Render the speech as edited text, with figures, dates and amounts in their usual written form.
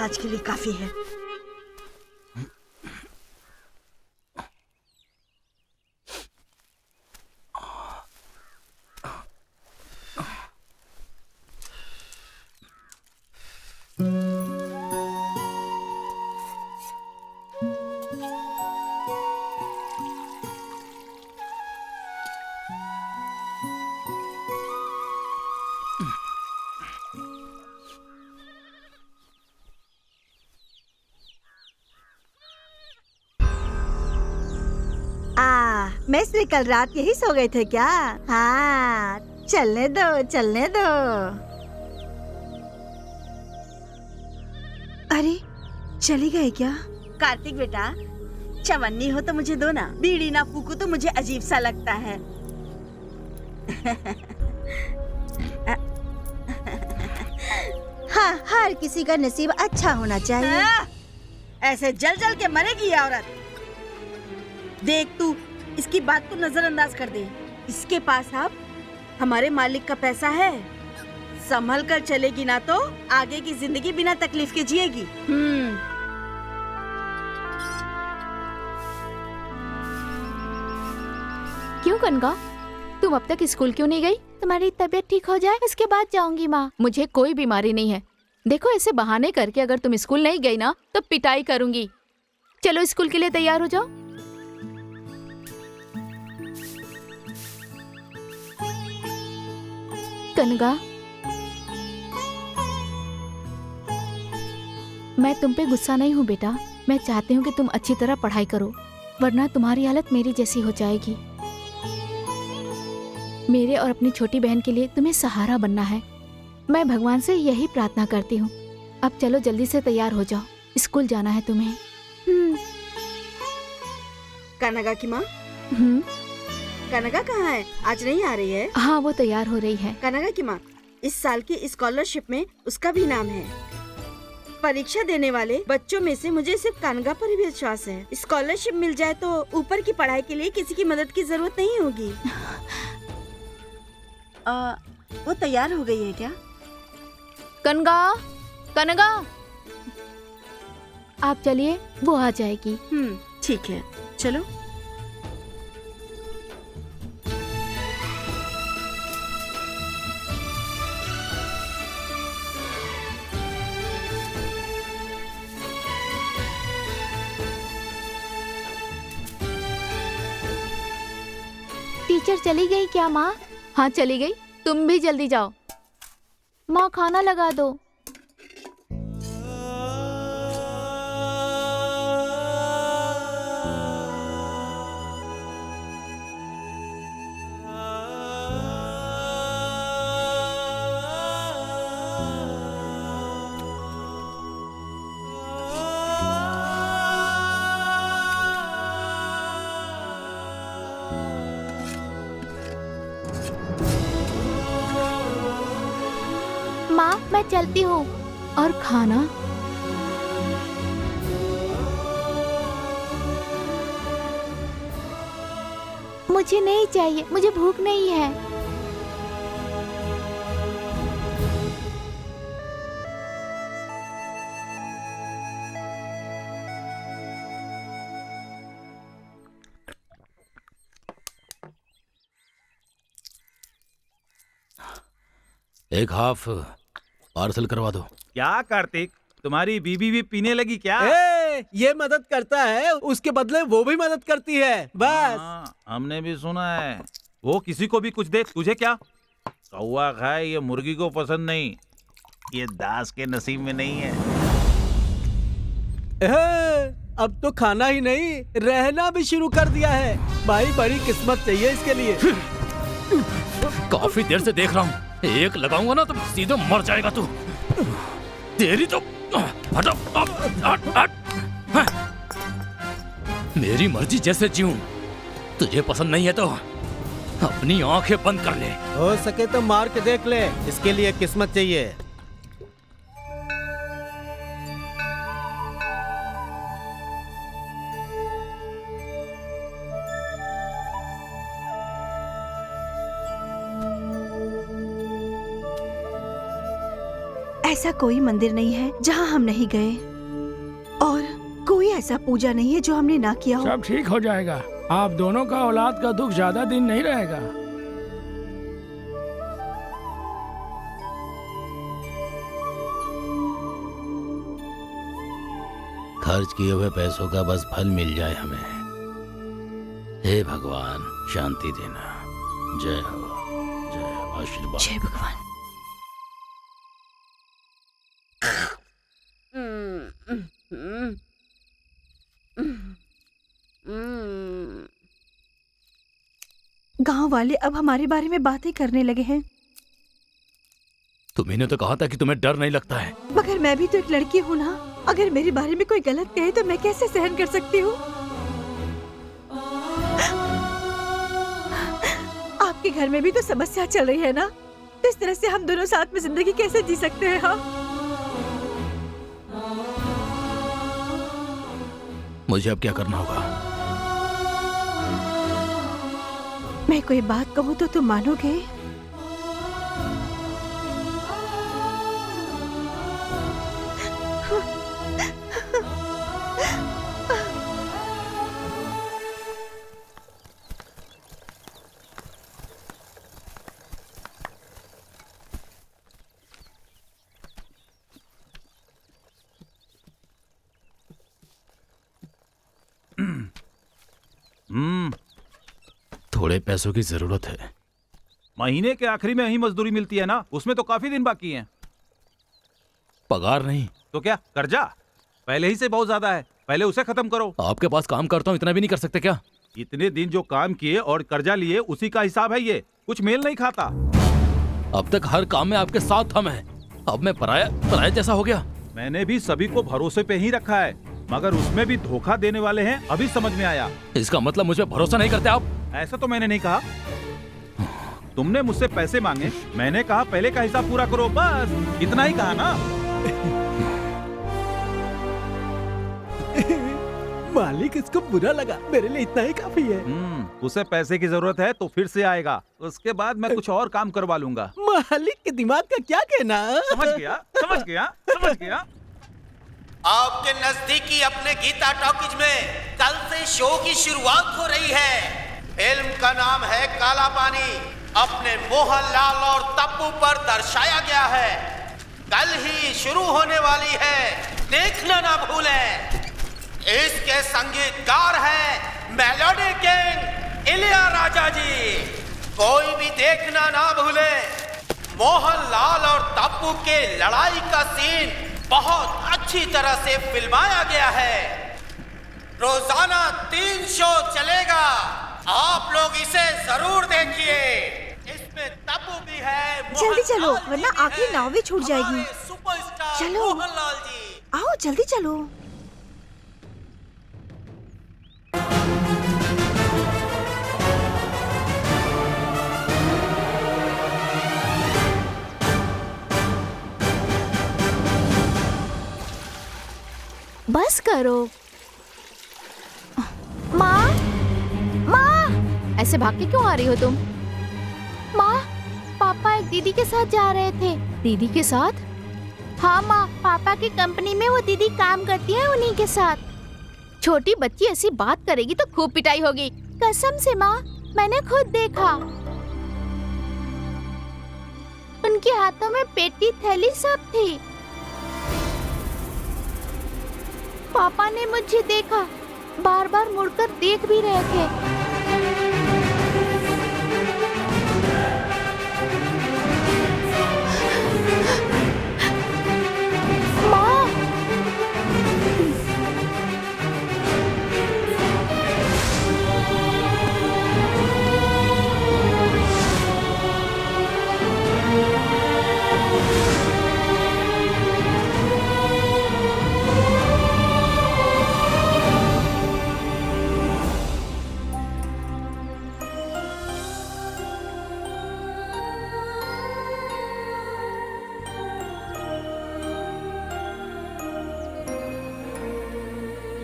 आज के लिए काफी है। मैं इसलिए कल रात यही सो गए थे क्या? हाँ, चलने दो चलने दो। अरे चली गए क्या? कार्तिक बेटा, चवन्नी हो तो मुझे दो ना, बीड़ी ना फूको तो मुझे अजीब सा लगता है। हाँ, हर किसी का नसीब अच्छा होना चाहिए। ऐसे जल जल के मरेगी ये औरत। देख तू इसकी बात को नजरअंदाज कर दे। इसके पास अब हमारे मालिक का पैसा है, संभल कर चलेगी ना तो आगे की जिंदगी बिना तकलीफ के जिएगी। क्यों कनका, तुम अब तक स्कूल क्यों नहीं गई? तुम्हारी तबीयत ठीक हो जाए उसके बाद जाऊंगी माँ। मुझे कोई बीमारी नहीं है। देखो ऐसे बहाने करके अगर तुम स्कूल नहीं गई ना तो पिटाई करूंगी। चलो स्कूल के लिए तैयार हो जाओ। कनका, मैं तुम पे गुस्सा नहीं हूँ बेटा। मैं चाहती हूँ कि तुम अच्छी तरह पढ़ाई करो, वरना तुम्हारी हालत मेरी जैसी हो जाएगी। मेरे और अपनी छोटी बहन के लिए तुम्हें सहारा बनना है। मैं भगवान से यही प्रार्थना करती हूँ। अब चलो जल्दी से तैयार हो जाओ, स्कूल जाना है तुम्हें। कनका की माँ? कनका कहाँ है? आज नहीं आ रही है? हाँ, वो तैयार हो रही है। कनका की माँ, इस साल की स्कॉलरशिप में उसका भी नाम है। परीक्षा देने वाले बच्चों में से मुझे सिर्फ कनका पर ही विश्वास है। स्कॉलरशिप मिल जाए तो ऊपर की पढ़ाई के लिए किसी की मदद की जरूरत नहीं होगी। वो तैयार हो गई है क्या? कनका, कनका, आप चलिए, वो आ जाएगी। ठीक है, चलो। टीचर चली गई क्या माँ? हाँ चली गई। तुम भी जल्दी जाओ। माँ खाना लगा दो। माँ मैं चलती हूँ। और खाना? मुझे नहीं चाहिए, मुझे भूख नहीं है। एक हाफ पार्सल करवा दो। क्या कार्तिक, तुम्हारी बीबी भी पीने लगी क्या? ये मदद करता है, उसके बदले वो भी मदद करती है। बस हमने भी सुना है। वो किसी को भी कुछ दे, तुझे क्या? कौवा खाए ये मुर्गी को पसंद नहीं। ये दास के नसीब में नहीं है। अब तो खाना ही नहीं, रहना भी शुरू कर दिया है। भाई बड़ी किस्मत चाहिए इसके लिए। काफी देर से देख रहा हूँ, एक लगाऊंगा ना तो सीधे मर जाएगा तू। तेरी तो हट, मेरी मर्जी जैसे जीऊं। तुझे पसंद नहीं है तो अपनी आंखें बंद कर ले। हो सके तो मार के देख ले, इसके लिए किस्मत चाहिए। ऐसा कोई मंदिर नहीं है जहाँ हम नहीं गए, और कोई ऐसा पूजा नहीं है जो हमने ना किया हो। सब ठीक हो जाएगा। आप दोनों का औलाद का दुख ज्यादा दिन नहीं रहेगा। खर्च किए हुए पैसों का बस फल मिल जाए हमें। हे भगवान, शांति देना। जय हो, जय हो, आशीर्वाद। जय भगवान। गांव वाले अब हमारे बारे में बातें करने लगे हैं। तुम्ही ने तो कहा था कि तुम्हें डर नहीं लगता है। मगर मैं भी तो एक लड़की हूँ ना। अगर मेरे बारे में कोई गलत कहे तो मैं कैसे सहन कर सकती हूँ? आपके घर में भी तो समस्या चल रही है ना, तो इस तरह से हम दोनों साथ में जिंदगी कैसे जी सकते हैं? हाँ, मुझे अब क्या करना होगा? मैं कोई बात कहूँ तो तुम मानोगे? थोड़े पैसों की जरूरत है। महीने के आखिरी में ही मजदूरी मिलती है ना, उसमें तो काफी दिन बाकी हैं। पगार नहीं तो क्या कर्जा पहले ही से बहुत ज्यादा है, पहले उसे खत्म करो। आपके पास काम करता हूँ, इतना भी नहीं कर सकते क्या? इतने दिन जो काम किए और कर्जा लिए उसी का हिसाब है ये, कुछ मेल नहीं खाता। अब तक हर काम में आपके साथ था मैं, अब मैं पराया जैसा हो गया। मैंने भी सभी को भरोसे पे ही रखा है, मगर उसमें भी धोखा देने वाले हैं, अभी समझ में आया। इसका मतलब मुझ पे भरोसा नहीं करते आप? ऐसा तो मैंने नहीं कहा। तुमने मुझसे पैसे मांगे, मैंने कहा पहले का हिसाब पूरा करो, बस इतना ही कहा ना। मालिक, इसको बुरा लगा, मेरे लिए इतना ही काफी है। उसे पैसे की जरूरत है तो फिर से आएगा, उसके बाद मैं कुछ और काम करवा लूंगा। मालिक के दिमाग का क्या कहना? समझ गया, समझ गया, समझ गया। आपके नजदीकी अपने गीता टॉकीज में कल से शो की शुरुआत हो रही है। फिल्म का नाम है काला पानी। अपने मोहनलाल और तब्बू पर दर्शाया गया है। कल ही शुरू होने वाली है, देखना ना भूलें। इसके संगीतकार हैं मेलोडी किंग इलियाराजा जी। कोई भी देखना ना भूले। मोहनलाल और तब्बू के लड़ाई का सीन बहुत अच्छी तरह से फिल्माया गया है। रोजाना 3 शो चलेगा, आप लोग इसे जरूर देखिए। इसमें तब्बू भी है, जल्दी चलो, मोहनलाल वरना जी भी आखिरी है, नाव भी छूट जाएगी। हमारे सुपरस्टार चलो। मोहनलाल जी। आओ जल्दी चलो। बस करो। माँ, माँ, ऐसे भाग के क्यों आ रही हो तुम? माँ, पापा एक दीदी के साथ जा रहे थे। दीदी के साथ? हाँ माँ, पापा की कंपनी में वो दीदी काम करती है, उन्हीं के साथ। छोटी बच्ची ऐसी बात करेगी तो खूब पिटाई होगी। कसम से माँ, मैंने खुद देखा। उनके हाथों में पेटी थैली सब थी। पापा ने मुझे देखा, बार बार मुड़कर देख भी रहे थे।